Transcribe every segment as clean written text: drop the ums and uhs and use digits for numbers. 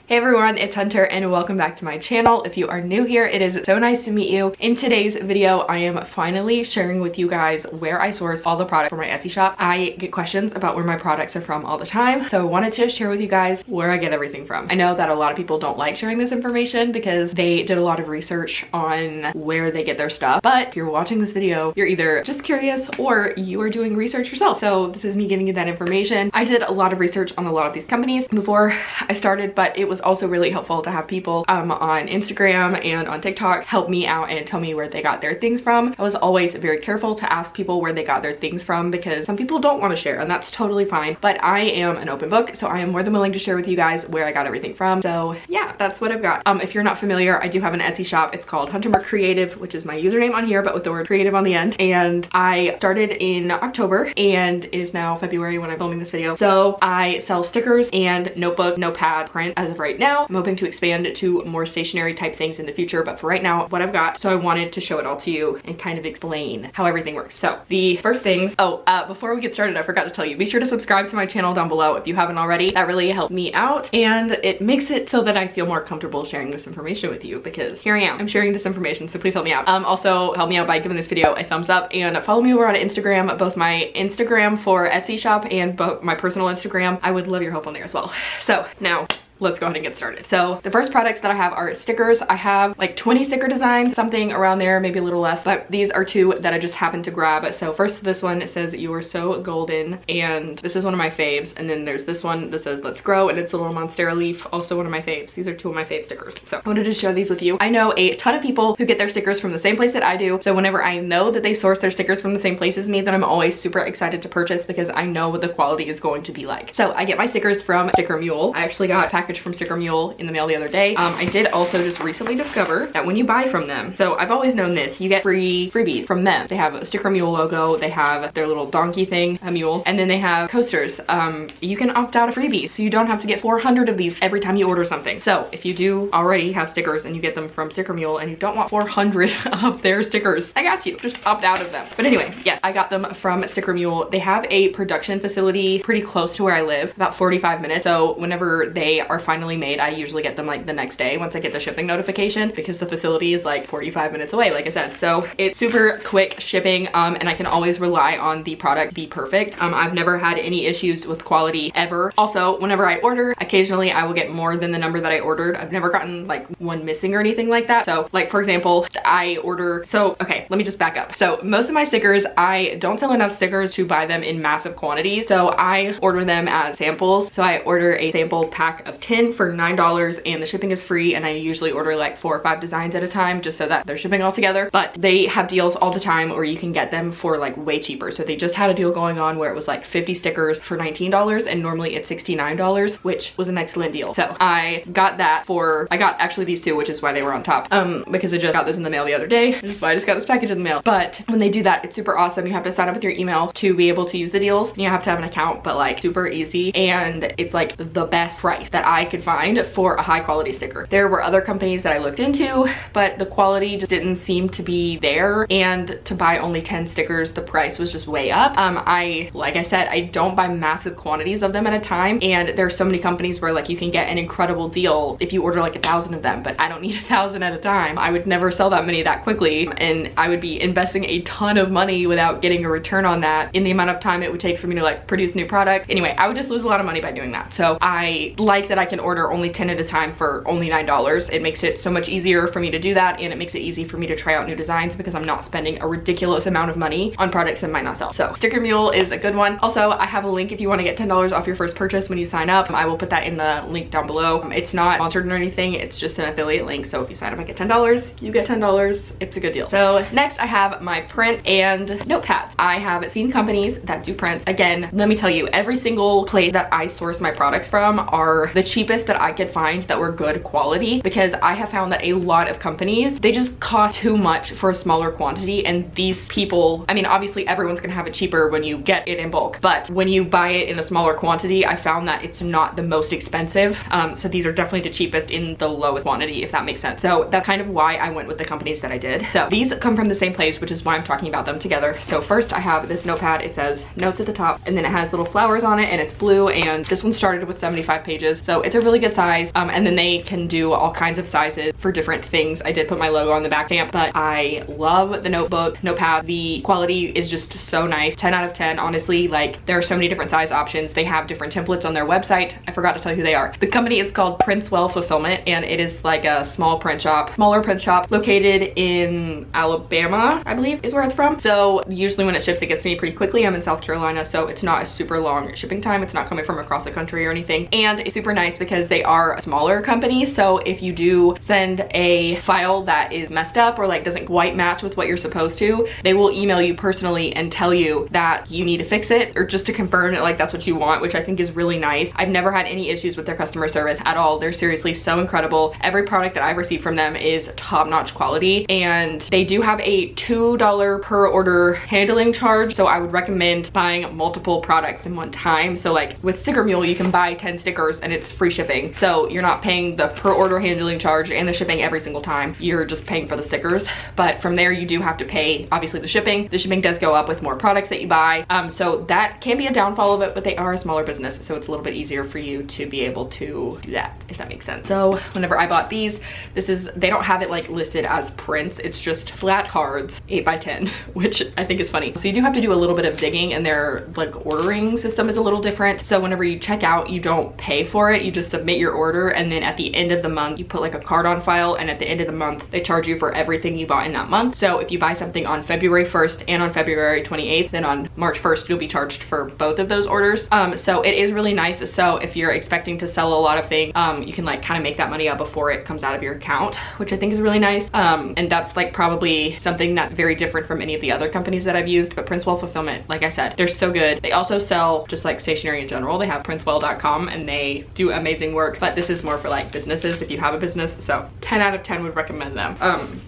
Hey everyone, it's Hunter and welcome back to my channel. If you are new here, it is so nice to meet you. In today's video, I am finally sharing with you guys where I source all the products for my Etsy shop. I get questions about where my products are from all the time, so I wanted to share with you guys where I get everything from. I know that a lot of people don't like sharing this information because they did a lot of research on where they get their stuff, but if you're watching this video, you're either just curious or you are doing research yourself. So this is me giving you that information. I did a lot of research on a lot of these companies before I started, but it was also really helpful to have people on Instagram and on TikTok help me out and tell me where they got their things from. I was always very careful to ask people where they got their things from because some people don't want to share, and that's totally fine, but I am an open book, so I am more than willing to share with you guys where I got everything from. So yeah, that's what I've got. If you're not familiar, I do have an Etsy shop. It's called huntermerck Creative, which is my username on here, but with the word creative on the end. And I started in October and it is now February when I'm filming this video. So I sell stickers and notepad print as of right now. I'm hoping to expand to more stationery type things in the future, but for right now, what I've got. So I wanted to show it all to you and kind of explain how everything works. So the first things, before we get started, I forgot to tell you, be sure to subscribe to my channel down below if you haven't already. That really helps me out and it makes it so that I feel more comfortable sharing this information with you, because here I am, I'm sharing this information, so please help me out. Also help me out by giving this video a thumbs up and follow me over on Instagram, both my Instagram for Etsy shop and both my personal Instagram. I would love your help on there as well. So now let's go ahead and get started. So the first products that I have are stickers. I have like 20 sticker designs, something around there, maybe a little less, but these are two that I just happened to grab. So first, this one, it says "You are so golden," and this is one of my faves. And then there's this one that says "Let's grow," and it's a little monstera leaf, also one of my faves. These are two of my fave stickers, so I wanted to share these with you. I know a ton of people who get their stickers from the same place that I do, so whenever I know that they source their stickers from the same place as me, then I'm always super excited to purchase because I know what the quality is going to be like. So I get my stickers from Sticker Mule. I actually got a package from Sticker Mule in the mail the other day. I did also just recently discover that when you buy from them, so I've always known this, you get freebies from them. They have a Sticker Mule logo, they have their little donkey thing, a mule, and then they have coasters. You can opt out of freebies, so you don't have to get 400 of these every time you order something. So if you do already have stickers and you get them from Sticker Mule and you don't want 400 of their stickers, I got you, just opt out of them. But anyway, yes, I got them from Sticker Mule. They have a production facility pretty close to where I live, about 45 minutes. So whenever they are finally made, I usually get them like the next day once I get the shipping notification, because the facility is like 45 minutes away, like I said. So it's super quick shipping, and I can always rely on the product be perfect. I've never had any issues with quality ever. Also, whenever I order, occasionally I will get more than the number that I ordered. I've never gotten like one missing or anything like that. So like, for example, okay, let me just back up. So most of my stickers, I don't sell enough stickers to buy them in massive quantities, so I order them as samples. So I order a sample pack of 10 for $9 and the shipping is free, and I usually order like 4 or 5 designs at a time just so that they're shipping all together. But they have deals all the time or you can get them for like way cheaper. So they just had a deal going on where it was like 50 stickers for $19 and normally it's $69, which was an excellent deal. So I got that I got actually these two, which is why they were on top, because I just got this in the mail the other day, which is why I just got this package in the mail. But when they do that, it's super awesome. You have to sign up with your email to be able to use the deals. You have to have an account, but like super easy, and it's like the best price that I could find for a high quality sticker. There were other companies that I looked into, but the quality just didn't seem to be there, and to buy only 10 stickers, the price was just way up. Like I said, I don't buy massive quantities of them at a time, and there's so many companies where like you can get an incredible deal if you order like 1,000 of them, but I don't need 1,000 at a time. I would never sell that many that quickly, and I would be investing a ton of money without getting a return on that in the amount of time it would take for me to like produce new product. Anyway, I would just lose a lot of money by doing that. So I like that I can order only 10 at a time for only $9. It makes it so much easier for me to do that, and it makes it easy for me to try out new designs because I'm not spending a ridiculous amount of money on products that might not sell. So Sticker Mule is a good one. Also, I have a link if you want to get $10 off your first purchase when you sign up. I will put that in the link down below. It's not sponsored or anything, it's just an affiliate link. So if you sign up, I get $10, you get $10. It's a good deal. So next I have my print and notepads. I have seen companies that do prints. Again, let me tell you, every single place that I source my products from are the cheapest that I could find that were good quality, because I have found that a lot of companies, they just cost too much for a smaller quantity, and these people, I mean, obviously everyone's gonna have it cheaper when you get it in bulk, but when you buy it in a smaller quantity, I found that it's not the most expensive. So these are definitely the cheapest in the lowest quantity, if that makes sense. So that's kind of why I went with the companies that I did. So these come from the same place, which is why I'm talking about them together. So first I have this notepad. It says notes at the top, and then it has little flowers on it, and it's blue, and this one started with 75 pages. So So it's a really good size. And then they can do all kinds of sizes for different things. I did put my logo on the back stamp, but I love the notepad. The quality is just so nice. 10 out of 10, honestly. Like, there are so many different size options. They have different templates on their website. I forgot to tell you who they are. The company is called Princewell Fulfillment, and it is like a smaller print shop located in Alabama, I believe is where it's from. So usually when it ships, it gets to me pretty quickly. I'm in South Carolina, so it's not a super long shipping time. It's not coming from across the country or anything. And it's super nice because they are a smaller company. So if you do send a file that is messed up or like doesn't quite match with what you're supposed to, they will email you personally and tell you that you need to fix it, or just to confirm that like that's what you want, which I think is really nice. I've never had any issues with their customer service at all. They're seriously so incredible. Every product that I've received from them is top-notch quality, and they do have a $2 per order handling charge. So I would recommend buying multiple products in one time. So like with Sticker Mule, you can buy 10 stickers and it's free shipping. So you're not paying the per order handling charge and the shipping every single time. You're just paying for the stickers. But from there, you do have to pay obviously the shipping. The shipping does go up with more products that you buy. So that can be a downfall of it, but they are a smaller business, so it's a little bit easier for you to be able to do that, if that makes sense. So whenever I bought these, they don't have it like listed as prints. It's just flat cards, 8x10, which I think is funny. So you do have to do a little bit of digging, and their like ordering system is a little different. So whenever you check out, you don't pay for it. You just submit your order, and then at the end of the month, you put like a card on file, and at the end of the month, they charge you for everything you bought in that month. So if you buy something on February 1st and on February 28th, then on March 1st, you'll be charged for both of those orders. So it is really nice. So if you're expecting to sell a lot of things, you can like kind of make that money up before it comes out of your account, which I think is really nice. And that's like probably something that's very different from any of the other companies that I've used. But Princewell Fulfillment, like I said, they're so good. They also sell just like stationery in general. They have princewell.com and they do amazing work, but this is more for like businesses if you have a business. So 10 out of 10 would recommend them.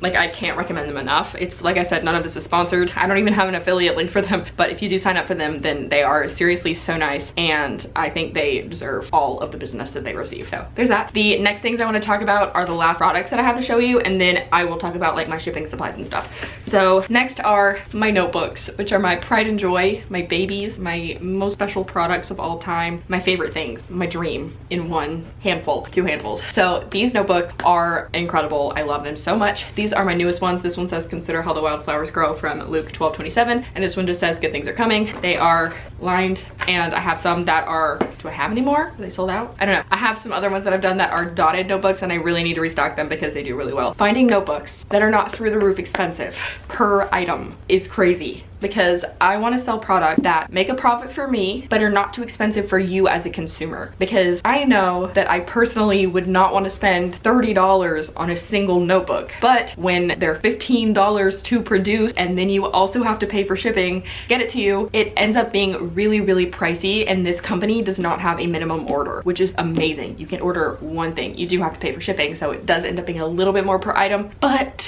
Like I can't recommend them enough. It's like I said, none of this is sponsored. I don't even have an affiliate link for them, but if you do sign up for them, then they are seriously so nice, and I think they deserve all of the business that they receive. So there's that. The next things I want to talk about are the last products that I have to show you, and then I will talk about like my shipping supplies and stuff. So next are my notebooks, which are my pride and joy, my babies, my most special products of all time, my favorite things, my dream in one handful, 2 handfuls. So these notebooks are incredible. I love them so much. These are my newest ones. This one says consider how the wildflowers grow from Luke 12:27, and this one just says good things are coming. They are lined, and I have some that are, do I have any more? Are they sold out? I don't know. I have some other ones that I've done that are dotted notebooks, and I really need to restock them because they do really well. Finding notebooks that are not through the roof expensive per item is crazy, because I want to sell products that make a profit for me but are not too expensive for you as a consumer, because I know that I personally would not want to spend $30 on a single notebook, but when they're $15 to produce and then you also have to pay for shipping, get it to you, it ends up being really pricey. And this company does not have a minimum order, which is amazing. You can order one thing. You do have to pay for shipping, so it does end up being a little bit more per item, but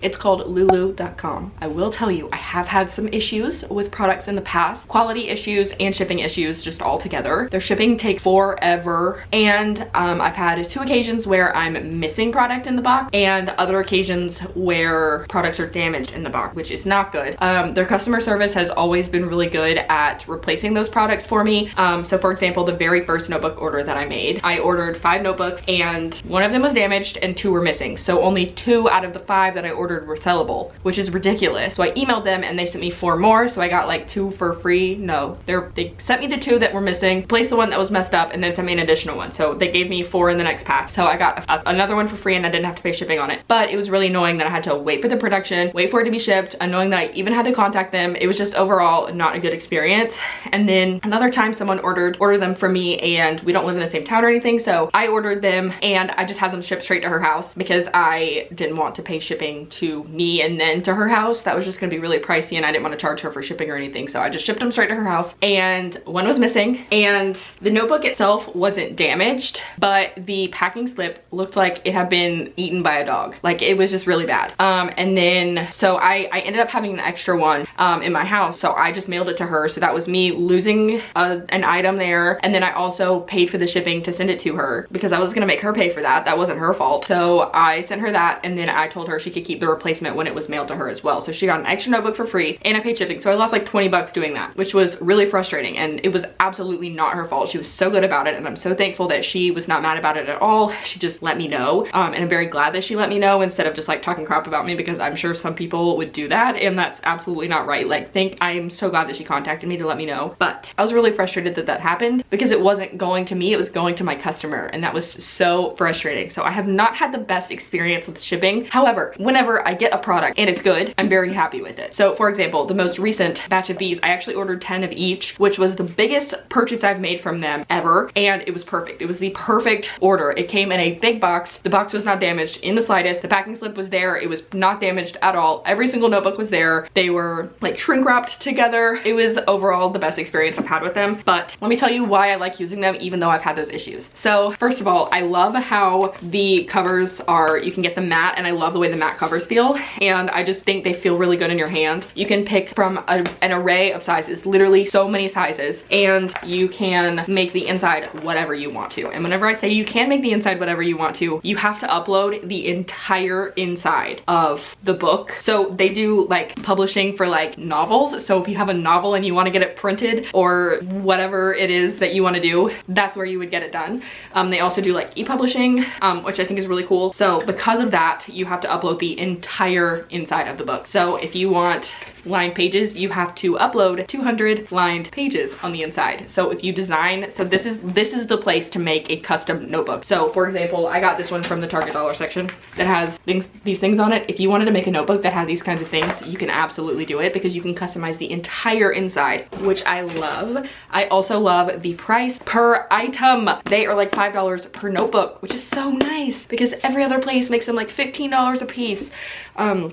it's called lulu.com. I will tell you, I have had some issues with products in the past, quality issues and shipping issues just all together. Their shipping takes forever, and I've had 2 occasions where I'm missing product in the box, and other occasions where products are damaged in the box, which is not good. Their customer service has always been really good at replacing those products for me. So for example, the very first notebook order that I made, I ordered 5 notebooks, and 1 of them was damaged and 2 were missing. So only 2 out of the 5 that I ordered were sellable, which is ridiculous. So I emailed them and they sent me 4 more, so I got like 2 for free. No, they sent me the 2 that were missing, placed the one that was messed up, and then sent me an additional one. So they gave me 4 in the next pack. So I got another one for free, and I didn't have to pay shipping on it. But it was really annoying that I had to wait for the production, wait for it to be shipped, annoying that I even had to contact them. It was just overall not a good experience. And then another time someone ordered them for me, and we don't live in the same town or anything, so I ordered them and I just had them shipped straight to her house because I didn't want to pay shipping to me and then to her house. That was just gonna be really pricey, and I didn't want to charge her for shipping or anything, so I just shipped them straight to her house. And 1 was missing, and the notebook itself wasn't damaged, but the packing slip looked like it had been eaten by a dog. Like, it was just really bad. And then so I ended up having an extra one in my house, so I just mailed it to her. So that was me losing an item there, and then I also paid for the shipping to send it to her because I was gonna make her pay for that. That wasn't her fault. So I sent her that, and then I told her she could keep the the replacement when it was mailed to her as well. So she got an extra notebook for free and I paid shipping. So I lost like 20 bucks doing that, which was really frustrating. And it was absolutely not her fault. She was so good about it. And I'm so thankful that she was not mad about it at all. She just let me know. And I'm very glad that she let me know instead of just like talking crap about me, because I'm sure some people would do that. And that's absolutely not right. Like, I'm so glad that she contacted me to let me know. But I was really frustrated that that happened because it wasn't going to me, it was going to my customer. And that was so frustrating. So I have not had the best experience with shipping. However, whenever I get a product and it's good, I'm very happy with it. So for example, the most recent batch of these, I actually ordered 10 of each, which was the biggest purchase I've made from them ever. And it was perfect. It was the perfect order. It came in a big box. The box was not damaged in the slightest. The packing slip was there. It was not damaged at all. Every single notebook was there. They were like shrink wrapped together. It was overall the best experience I've had with them. But let me tell you why I like using them even though I've had those issues. So first of all, I love how the covers are, you can get the matte, and I love the way the matte covers feel. And I just think they feel really good in your hand. You can pick from an array of sizes, literally so many sizes, and you can make the inside whatever you want to. And whenever I say you can make the inside whatever you want to, you have to upload the entire inside of the book. So they do like publishing for like novels. So if you have a novel and you want to get it printed or whatever it is that you want to do, that's where you would get it done. They also do like e-publishing, which I think is really cool. So because of that, you have to upload the entire inside of the book. So if you want lined pages, you have to upload 200 lined pages on the inside. So if you design, so this is the place to make a custom notebook. So for example, I got this one from the Target dollar section that has these things on it. If you wanted to make a notebook that had these kinds of things, you can absolutely do it because you can customize the entire inside, which I love. I also love the price per item. They are like $5 per notebook, which is so nice because every other place makes them like $15 a piece.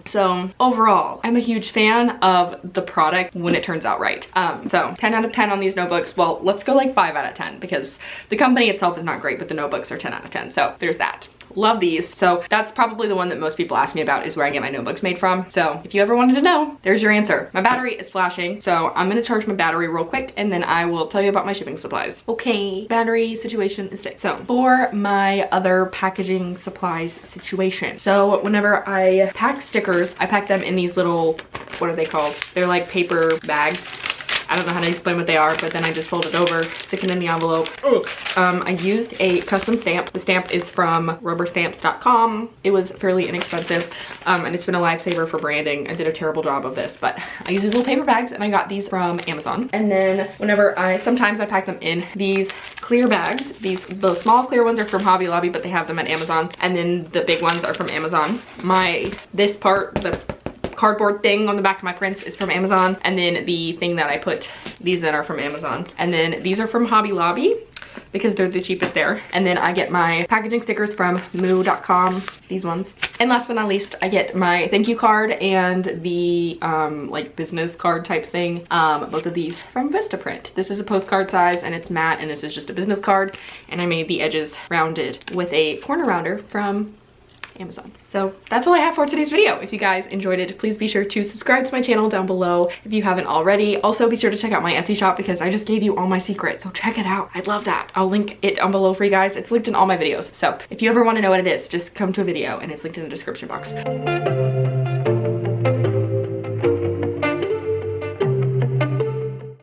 So overall, I'm a huge fan of the product when it turns out right. So 10 out of 10 on these notebooks. Well, let's go like 5 out of 10 because the company itself is not great, but the notebooks are 10 out of 10. So there's that. Love these. So that's probably the one that most people ask me about, is where I get my notebooks made from. So if you ever wanted to know, there's your answer. My battery is flashing, so I'm gonna charge my battery real quick and then I will tell you about my shipping supplies. Okay, battery situation is fixed. So for my other packaging supplies situation, so whenever I pack stickers, I pack them in these little, what are they called? They're like paper bags. I don't know how to explain what they are, but then I just fold it over, stick it in the envelope. I used a custom stamp. The stamp is from rubberstamps.com. It was fairly inexpensive, and it's been a lifesaver for branding. I did a terrible job of this, but I use these little paper bags and I got these from Amazon. And then sometimes I pack them in these clear bags. The small clear ones are from Hobby Lobby, but they have them at Amazon. And then the big ones are from Amazon. This part, the cardboard thing on the back of my prints, is from Amazon, and then the thing that I put these in are from Amazon, and then these are from Hobby Lobby because they're the cheapest there. And then I get my packaging stickers from moo.com, these ones. And last but not least, I get my thank you card and the like business card type thing, both of these from Vistaprint. This is a postcard size and it's matte, and this is just a business card, and I made the edges rounded with a corner rounder from Amazon. So that's all I have for today's video. If you guys enjoyed it, please be sure to subscribe to my channel down below if you haven't already. Also be sure to check out my Etsy shop because I just gave you all my secrets, so check it out. I'd love that. I'll link it down below for you guys. It's linked in all my videos, so if you ever want to know what it is, just come to a video and it's linked in the description box.